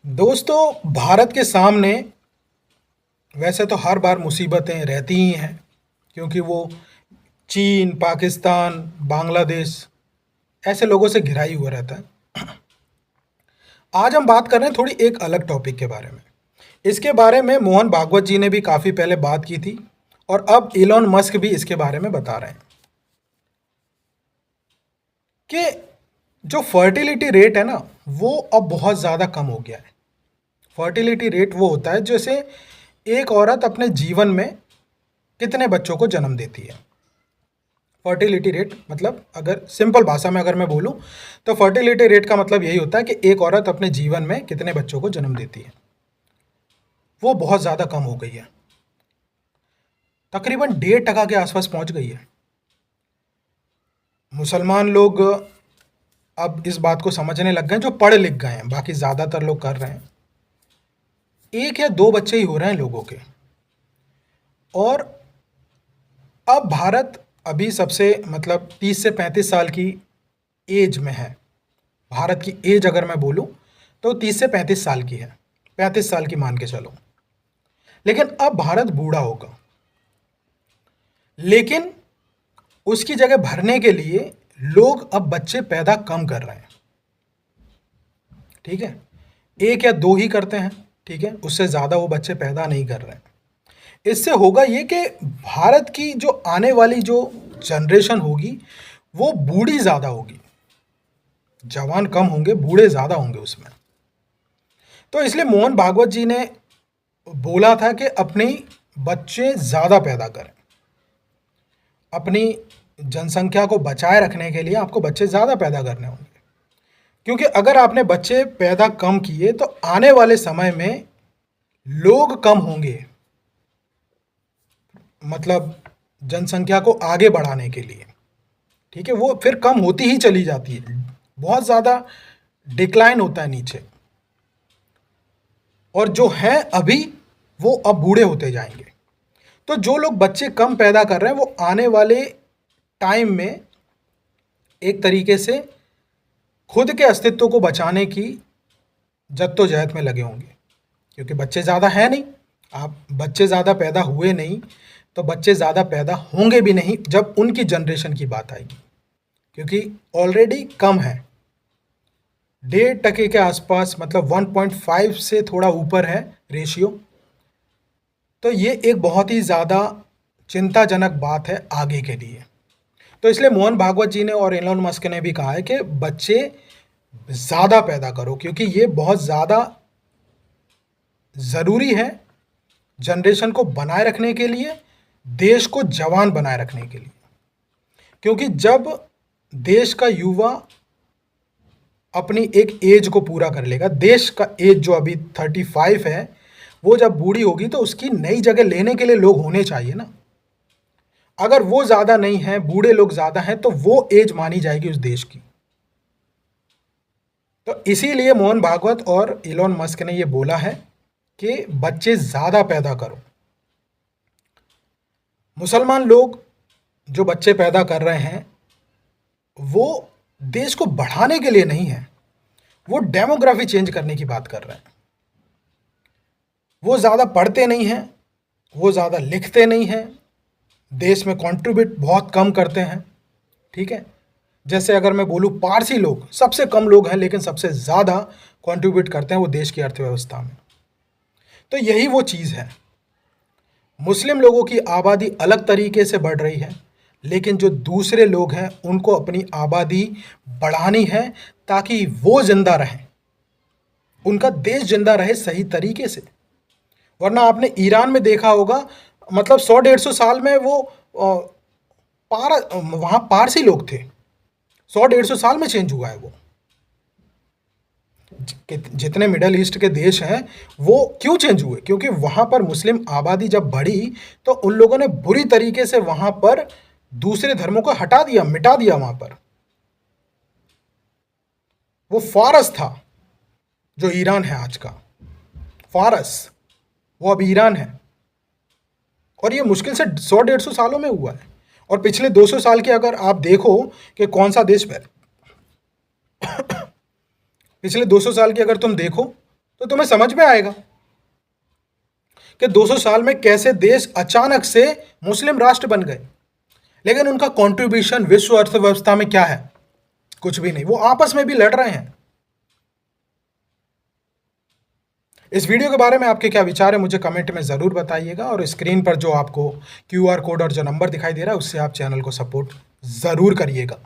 दोस्तों, भारत के सामने वैसे तो हर बार मुसीबतें रहती ही हैं, क्योंकि वो चीन, पाकिस्तान, बांग्लादेश ऐसे लोगों से घिरा ही हुआ रहता है। आज हम बात कर रहे हैं थोड़ी एक अलग टॉपिक के बारे में। इसके बारे में मोहन भागवत जी ने भी काफ़ी पहले बात की थी, और अब इलॉन मस्क भी इसके बारे में बता रहे हैं कि जो फर्टिलिटी रेट है ना, वो अब बहुत ज़्यादा कम हो गया है। फर्टिलिटी रेट वो होता है जैसे एक औरत अपने जीवन में कितने बच्चों को जन्म देती है। फर्टिलिटी रेट मतलब, अगर सिंपल भाषा में अगर मैं बोलूं, तो फर्टिलिटी रेट का मतलब यही होता है कि एक औरत अपने जीवन में कितने बच्चों को जन्म देती है। वो बहुत ज़्यादा कम हो गई है, तकरीबन 1.5% के आसपास पहुंच गई है। मुसलमान लोग अब इस बात को समझने लग गए हैं, जो पढ़ लिख गए हैं। बाकी ज़्यादातर लोग कर रहे हैं, एक या दो बच्चे ही हो रहे हैं लोगों के। और अब भारत अभी सबसे मतलब 30 से 35 साल की एज में है। भारत की एज अगर मैं बोलूं तो 30 से 35 साल की है, 35 साल की मान के चलो। लेकिन अब भारत बूढ़ा होगा, लेकिन उसकी जगह भरने के लिए लोग अब बच्चे पैदा कम कर रहे हैं। ठीक है, एक या दो ही करते हैं, ठीक है, उससे ज़्यादा वो बच्चे पैदा नहीं कर रहे हैं। इससे होगा ये कि भारत की जो आने वाली जो जनरेशन होगी वो बूढ़ी ज़्यादा होगी। जवान कम होंगे, बूढ़े ज़्यादा होंगे उसमें। तो इसलिए मोहन भागवत जी ने बोला था कि अपने बच्चे ज़्यादा पैदा करें। अपनी जनसंख्या को बचाए रखने के लिए आपको बच्चे ज़्यादा पैदा करने होंगे, क्योंकि अगर आपने बच्चे पैदा कम किए तो आने वाले समय में लोग कम होंगे, मतलब जनसंख्या को आगे बढ़ाने के लिए। ठीक है, वो फिर कम होती ही चली जाती है, बहुत ज़्यादा डिक्लाइन होता है नीचे। और जो हैं अभी, वो अब बूढ़े होते जाएंगे। तो जो लोग बच्चे कम पैदा कर रहे हैं वो आने वाले टाइम में एक तरीके से खुद के अस्तित्व को बचाने की जद्दोजहद में लगे होंगे, क्योंकि बच्चे ज़्यादा हैं नहीं। आप बच्चे ज़्यादा पैदा हुए नहीं, तो बच्चे ज़्यादा पैदा होंगे भी नहीं जब उनकी जनरेशन की बात आएगी, क्योंकि ऑलरेडी कम है। 1.5% के आसपास, मतलब 1.5 से थोड़ा ऊपर है रेशियो। तो ये एक बहुत ही ज़्यादा चिंताजनक बात है आगे के लिए। तो इसलिए मोहन भागवत जी ने और एलोन मस्क ने भी कहा है कि बच्चे ज़्यादा पैदा करो, क्योंकि ये बहुत ज़्यादा ज़रूरी है जनरेशन को बनाए रखने के लिए, देश को जवान बनाए रखने के लिए। क्योंकि जब देश का युवा अपनी एक एज को पूरा कर लेगा, देश का एज जो अभी 35 है, वो जब बूढ़ी होगी तो उसकी नई जगह लेने के लिए लोग होने चाहिए ना। अगर वो ज़्यादा नहीं है, बूढ़े लोग ज़्यादा हैं, तो वो एज मानी जाएगी उस देश की। तो इसीलिए मोहन भागवत और इलॉन मस्क ने ये बोला है कि बच्चे ज़्यादा पैदा करो। मुसलमान लोग जो बच्चे पैदा कर रहे हैं वो देश को बढ़ाने के लिए नहीं है, वो डेमोग्राफी चेंज करने की बात कर रहे हैं। वो ज़्यादा पढ़ते नहीं हैं, वो ज़्यादा लिखते नहीं हैं, देश में कंट्रीब्यूट बहुत कम करते हैं। ठीक है, जैसे अगर मैं बोलूँ, पारसी लोग सबसे कम लोग हैं, लेकिन सबसे ज़्यादा कंट्रीब्यूट करते हैं वो देश की अर्थव्यवस्था में। तो यही वो चीज़ है। मुस्लिम लोगों की आबादी अलग तरीके से बढ़ रही है, लेकिन जो दूसरे लोग हैं उनको अपनी आबादी बढ़ानी है ताकि वो जिंदा रहें, उनका देश जिंदा रहे सही तरीके से। वरना आपने ईरान में देखा होगा, मतलब 100-150 साल में वो वहाँ पारसी लोग थे, 100-150 साल में चेंज हुआ है वो। जितने मिडल ईस्ट के देश हैं वो क्यों चेंज हुए? क्योंकि वहाँ पर मुस्लिम आबादी जब बढ़ी तो उन लोगों ने बुरी तरीके से वहाँ पर दूसरे धर्मों को हटा दिया, मिटा दिया। वहाँ पर वो फारस था, जो ईरान है आज का फारस, वो अब ईरान है। और ये मुश्किल से 100-150 सालों में हुआ है। और पिछले 200 साल के अगर आप देखो कि कौन सा देश पिछले 200 साल की अगर तुम देखो तो तुम्हें समझ में आएगा कि 200 साल में कैसे देश अचानक से मुस्लिम राष्ट्र बन गए। लेकिन उनका कंट्रीब्यूशन विश्व अर्थव्यवस्था में क्या है? कुछ भी नहीं। वो आपस में भी लड़ रहे हैं। इस वीडियो के बारे में आपके क्या विचार है मुझे कमेंट में ज़रूर बताइएगा, और स्क्रीन पर जो आपको QR कोड और जो नंबर दिखाई दे रहा है उससे आप चैनल को सपोर्ट ज़रूर करिएगा।